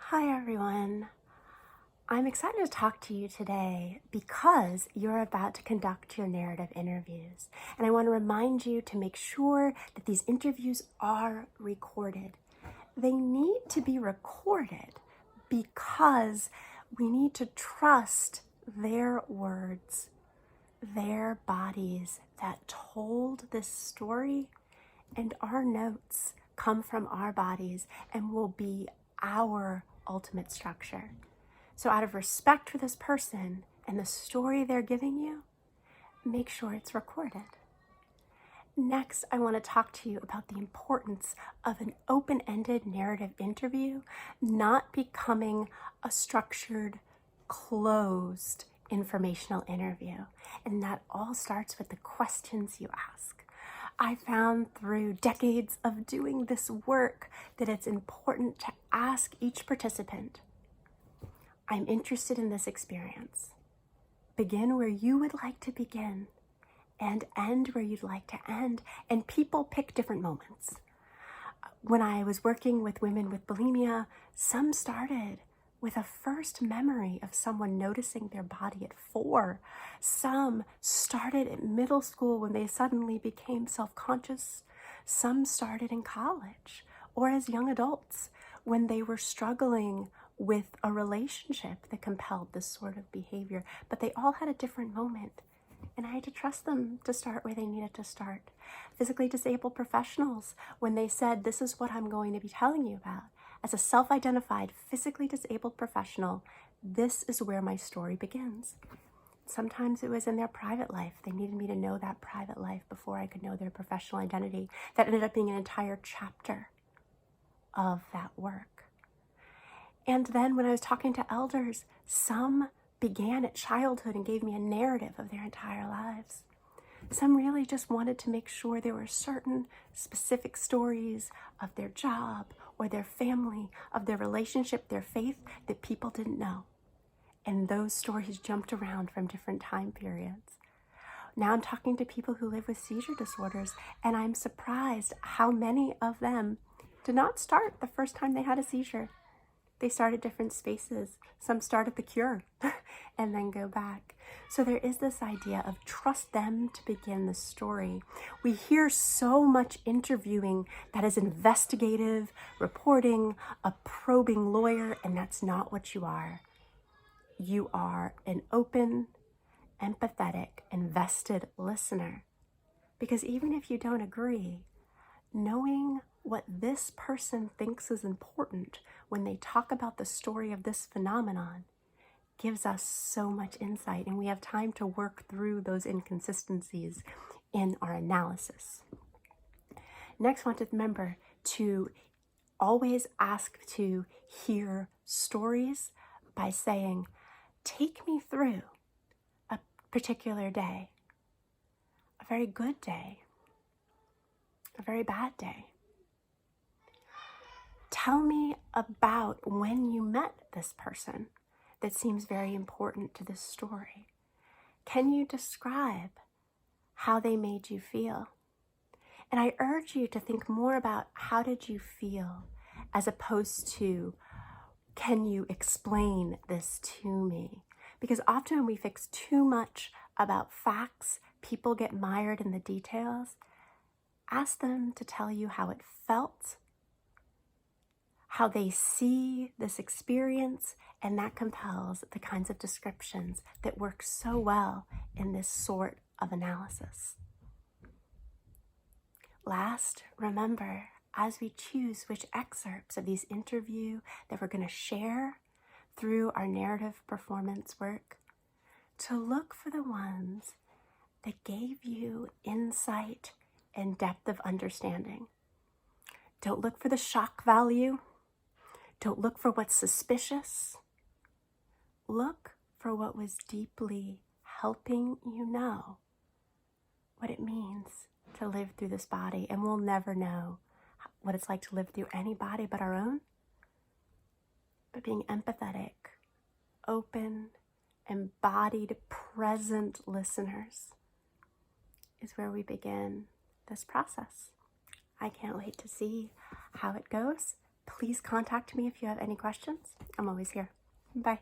Hi everyone. I'm excited to talk to you today because you're about to conduct your narrative interviews. And I want to remind you to make sure that these interviews are recorded. They need to be recorded because we need to trust their words, their bodies that told this story, and our notes come from our bodies and will be our ultimate structure. So out of respect for this person and the story they're giving you, make sure it's recorded. Next, I want to talk to you about the importance of an open-ended narrative interview not becoming a structured, closed informational interview. And that all starts with the questions you ask. I found through decades of doing this work that it's important to ask each participant, I'm interested in this experience. Begin where you would like to begin and end where you'd like to end. And people pick different moments. When I was working with women with bulimia, some started with a first memory of someone noticing their body at 4. Some started at middle school when they suddenly became self-conscious. Some started in college or as young adults when they were struggling with a relationship that compelled this sort of behavior. But they all had a different moment. And I had to trust them to start where they needed to start. Physically disabled professionals, when they said, this is what I'm going to be telling you about. As a self-identified, physically disabled professional, this is where my story begins. Sometimes it was in their private life. They needed me to know that private life before I could know their professional identity. That ended up being an entire chapter of that work. And then when I was talking to elders, some began at childhood and gave me a narrative of their entire lives. Some really just wanted to make sure there were certain specific stories of their job or their family, of their relationship, their faith that people didn't know. And those stories jumped around from different time periods. Now I'm talking to people who live with seizure disorders, and I'm surprised how many of them did not start the first time they had a seizure. They start at different spaces. Some start at the cure and then go back. So there is this idea of trust them to begin the story. We hear so much interviewing that is investigative, reporting, a probing lawyer, and that's not what you are. You are an open, empathetic, invested listener. Because even if you don't agree, knowing what this person thinks is important when they talk about the story of this phenomenon gives us so much insight, and we have time to work through those inconsistencies in our analysis. Next, I want to remember to always ask to hear stories by saying, take me through a particular day, a very good day, a very bad day. Tell me about when you met this person that seems very important to this story. Can you describe how they made you feel? And I urge you to think more about how did you feel as opposed to can you explain this to me? Because often when we fix too much about facts, people get mired in the details. Ask them to tell you how it felt, how they see this experience, and that compels the kinds of descriptions that work so well in this sort of analysis. Last, remember, as we choose which excerpts of these interview that we're going to share through our narrative performance work, to look for the ones that gave you insight and depth of understanding. Don't look for the shock value. Don't look for what's suspicious. Look for what was deeply helping you know what it means to live through this body. And we'll never know what it's like to live through any body but our own. But being empathetic, open, embodied, present listeners is where we begin this process. I can't wait to see how it goes. Please contact me if you have any questions. I'm always here. Bye.